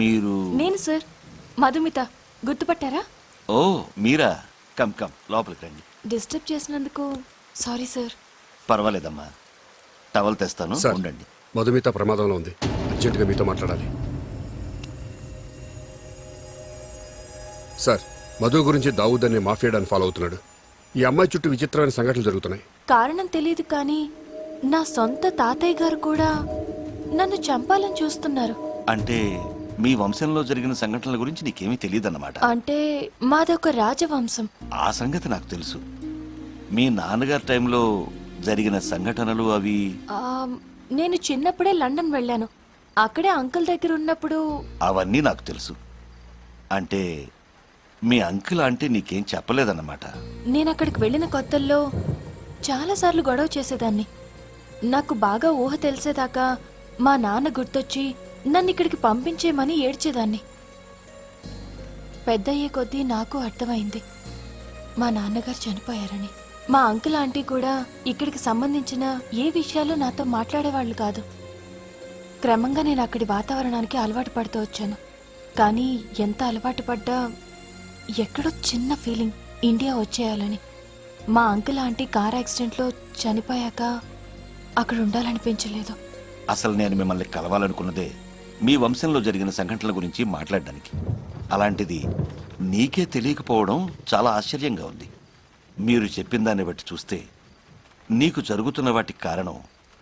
మీరు? నేను సార్, మధుమిత. గుర్తుపట్టారా? ఓ మీరా, come come లోపలికి రండి. డిస్టర్బ్ చేసినందుకు సారీ సార్. పర్వాలేదమ్మా, టవల్ తెస్తాను, ఉండండి. మధుమిత ప్రమాదంలో ఉంది, అర్జెంటుగా మీతో మాట్లాడాలి. సార్, మధు గురించి దావూద్ అనే మాఫియాడాన్ని ఫాలో అవుతున్నాడు. ఈ అమ్మాయి చుట్టూ విచిత్రమైన సంఘటనలు జరుగుతున్నాయి. కారణం తెలియదు కానీ నా సొంత తాతయ్య గారు కూడా నన్ను చంపాలని చూస్తున్నారు. అంటే మీ వంశంలో జరిగిన సంఘటనల గురించి నీకేమీ తెలియదన్నమాట. అంటే మాదొక రాజవంశం. ఆ సంగతి నాకు తెలుసు. మీ నాన్నగారి టైంలో జరిగిన సంఘటనలు అవి. నేను చిన్నప్పుడే లండన్ వెళ్ళాను. అక్కడే అంకుల్ దగ్గర ఉన్నప్పుడు. అవన్నీ నాకు తెలుసు. అంటే మీ అంకుల్ అంటే నీకేం చెప్పలేదన్నమాట. నేను అక్కడికి వెళ్ళిన కొత్తల్లో చాలాసార్లు గొడవ చేసేదాన్ని. నాకు బాగా ఊహ తెలిసేదాకా మా నాన్న గుర్తొచ్చి నన్ను ఇక్కడికి పంపించేమని ఏడ్చేదాన్ని. పెద్దయ్యే కొద్దీ నాకు అర్థమైంది మా నాన్నగారు చనిపోయారని. మా అంకుల్ ఆంటీ కూడా ఇక్కడికి సంబంధించిన ఏ విషయాలు నాతో మాట్లాడేవాళ్ళు కాదు. క్రమంగా నేను అక్కడి వాతావరణానికి అలవాటు పడుతూ వచ్చాను. కానీ ఎంత అలవాటు పడ్డా ఎక్కడో చిన్న ఫీలింగ్ ఇండియా వచ్చేయాలని. మా అంకుల్ ఆంటీ కార్ యాక్సిడెంట్లో చనిపోయాక అక్కడ ఉండాలనిపించలేదు. అసలు నేను మిమ్మల్ని కలవాలనుకున్నదే మీ వంశంలో జరిగిన సంఘటనల గురించి మాట్లాడడానికి. అలాంటిది నీకే తెలియకపోవడం చాలా ఆశ్చర్యంగా ఉంది. మీరు చెప్పిన దాన్ని బట్టి చూస్తే నీకు జరుగుతున్న వాటికి కారణం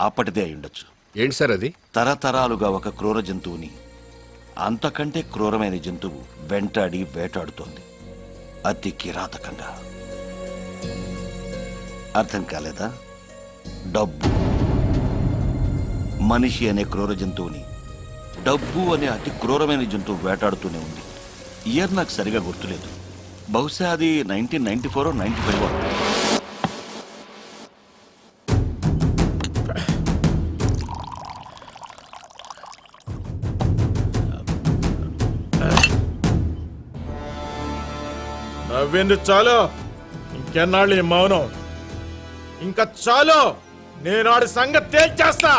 అప్పటిదే అయి ఉండొచ్చు. ఏంటి సార్ అది? తరతరాలుగా ఒక క్రూర జంతువుని అంతకంటే క్రూరమైన జంతువు వెంటాడి వేటాడుతోంది, అతి కిరాతకంగా. అర్థం కాలేదా? డబ్బు. మనిషి అనే క్రూర జంతువుని డబ్బు అనే అతి క్రూరమైన జంతువు వేటాడుతూనే ఉంది. ఇయర్ నాకు సరిగా గుర్తులేదు, బహుశా అది 1994 95. నవ్వేందుకు చాలు, ఇంకెన్నాళ్ళు ఈ మౌనం? ఇంకా చాలు, నేను ఆడి సంగతి తేల్చేస్తా.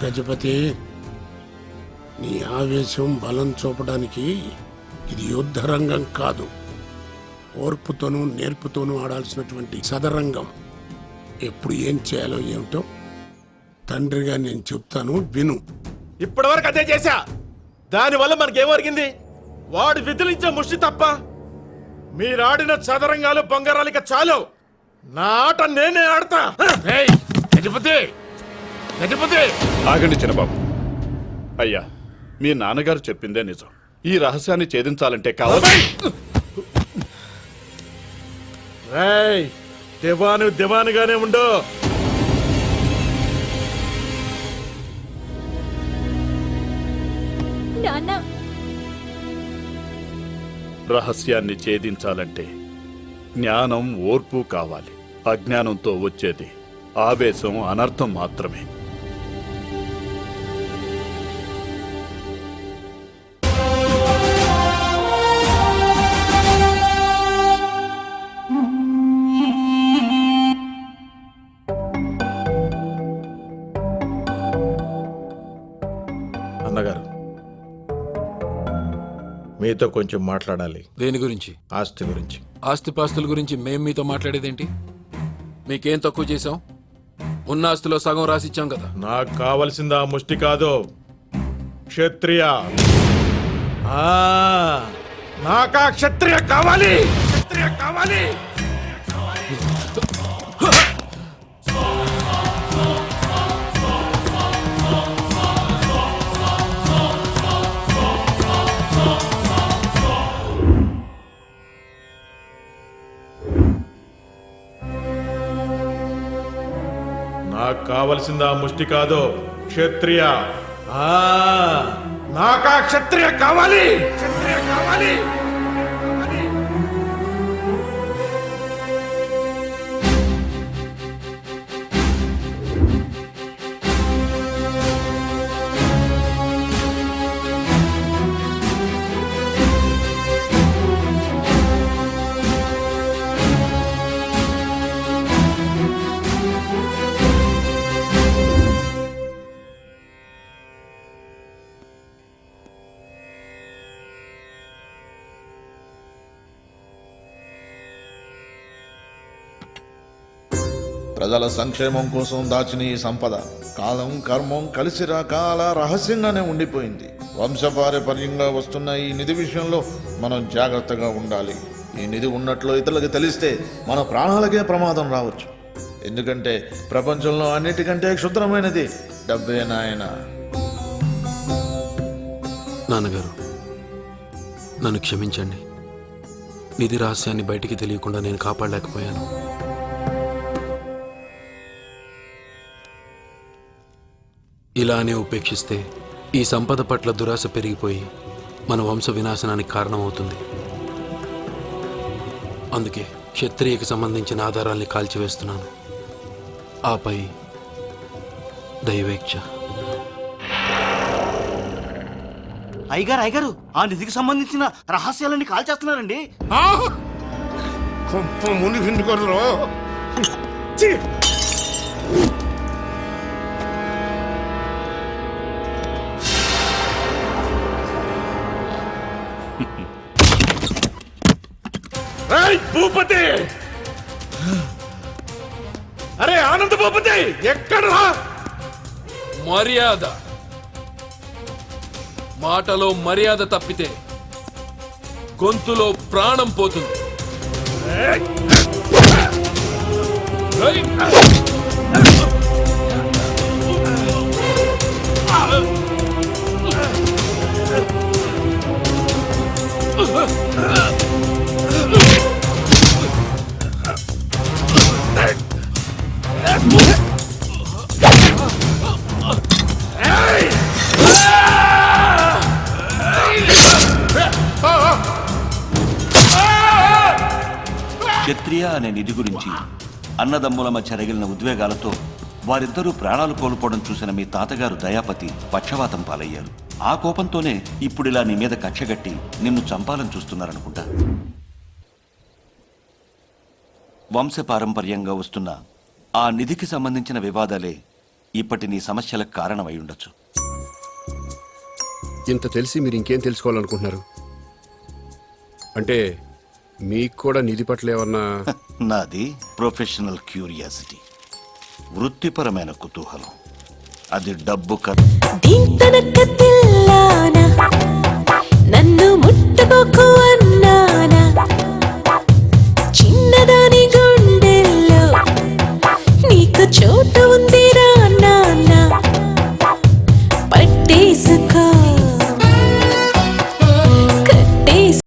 గజపతి, నీ ఆవేశం బలం చూపడానికి ఇది యుద్ధరంగం కాదు. ఓర్పుతోనూ నేర్పుతోనూ ఆడాల్సినటువంటి సదరంగం. ఎప్పుడు ఏం చేయాలో ఏమిటో తండ్రిగా నేను చెప్తాను, విను. ఇప్పటి వరకు అదే చేశా. దానివల్ల మనకేమొరిగింది? వాడు విధులించే ముష్టి తప్ప. మీరాడిన చదరంగాలు బొంగరాలిక చాలు, నా ఆట నేనే ఆడతా. గజపతి, గజపతి! ఆగండి చిన్నబాబు. అయ్యా, మీ నాన్నగారు చెప్పిందే నిజం. ఈ రహస్యాన్ని ఛేదించాలంటే కావాలి. దివాను దివానుగానే ఉండు. రహస్యాన్ని ఛేదించాలంటే జ్ఞానం, ఓర్పు కావాలి. అజ్ఞానంతో వచ్చేది ఆవేశం, అనర్థం మాత్రమే. అన్నగారు, మీతో కొంచెం మాట్లాడాలి. దేని గురించి? ఆస్తి గురించి. ఆస్తిపాస్తుల గురించి మేం మీతో మాట్లాడేదేంటి? మీకేం తక్కువ చేశాం? ఉన్న ఆస్తిలో సగం రాసిచ్చాం కదా. నాకు కావలసింది ఆ ముష్టి కాదు, క్షత్రియ. నాకా క్షత్రియ కావాలి, క్షత్రియ కావాలి. నాకు కావలసింది ఆ ముష్టి కాదు, క్షత్రియ. నాకా క్షత్రియ కావాలి, క్షత్రియ కావాలి. ప్రజల సంక్షేమం కోసం దాచిన ఈ సంపద కాలం కర్మం కలిసి రకాల రహస్యంగానే ఉండిపోయింది. వంశపారపర్యంగా వస్తున్న ఈ నిధి విషయంలో మనం జాగ్రత్తగా ఉండాలి. ఈ నిధి ఉన్నట్లు ఇతరులకు తెలిస్తే మన ప్రాణాలకే ప్రమాదం రావచ్చు. ఎందుకంటే ప్రపంచంలో అన్నిటికంటే క్షుద్రమైనది డబ్బే నాయనా. నాన్నగారు, నన్ను క్షమించండి. నిధి రహస్యాన్ని బయటికి తెలియకుండా నేను కాపాడలేకపోయాను. ఇలానే ఉపేక్షిస్తే ఈ సంపద పట్ల దురాశ పెరిగిపోయి మన వంశ వినాశనానికి కారణమవుతుంది. అందుకే క్షత్రియకి సంబంధించిన ఆధారాల్ని కాల్చివేస్తున్నాను. ఆపై దైవేచ్ఛ. అయ్యగారు ఆ నిధికి సంబంధించిన రహస్యాలన్నీ కాల్చేస్తున్నారండి. కొంప మునిగింది కొర్రో. ఏయ్, భూపతి! అరే ఆనంద భూపతి, ఎక్కడరా? మర్యాద, మాటలో మర్యాద తప్పితే గొంతులో ప్రాణం పోతుంది. ఏయ్! క్షత్రియ అనే నిధి గురించి అన్నదమ్ముల మధ్య రగిలిన ఉద్వేగాలతో వారిద్దరూ ప్రాణాలు కోల్పోవడం చూసిన మీ తాతగారు దయాపతి పక్షవాతం పాలయ్యారు. ఆ కోపంతోనే ఇప్పుడిలా నీ మీద కక్షగట్టి నిన్ను చంపాలని చూస్తున్నారనుకుంటా. వంశపారంపర్యంగా వస్తున్న ఆ నిధికి సంబంధించిన వివాదాలే ఇప్పటి నీ సమస్యలకు కారణమై ఉండొచ్చు. ఇంత తెలిసి మీరు ఇంకేం తెలుసుకోవాలనుకుంటున్నారు? అంటే మీకు కూడా నిధి పట్ల ఏమన్నా? నాది ప్రొఫెషనల్ క్యూరియాసిటీ, వృత్తిపరమైన కుతూహలం. అది డబ్బు దీంతన కత్తి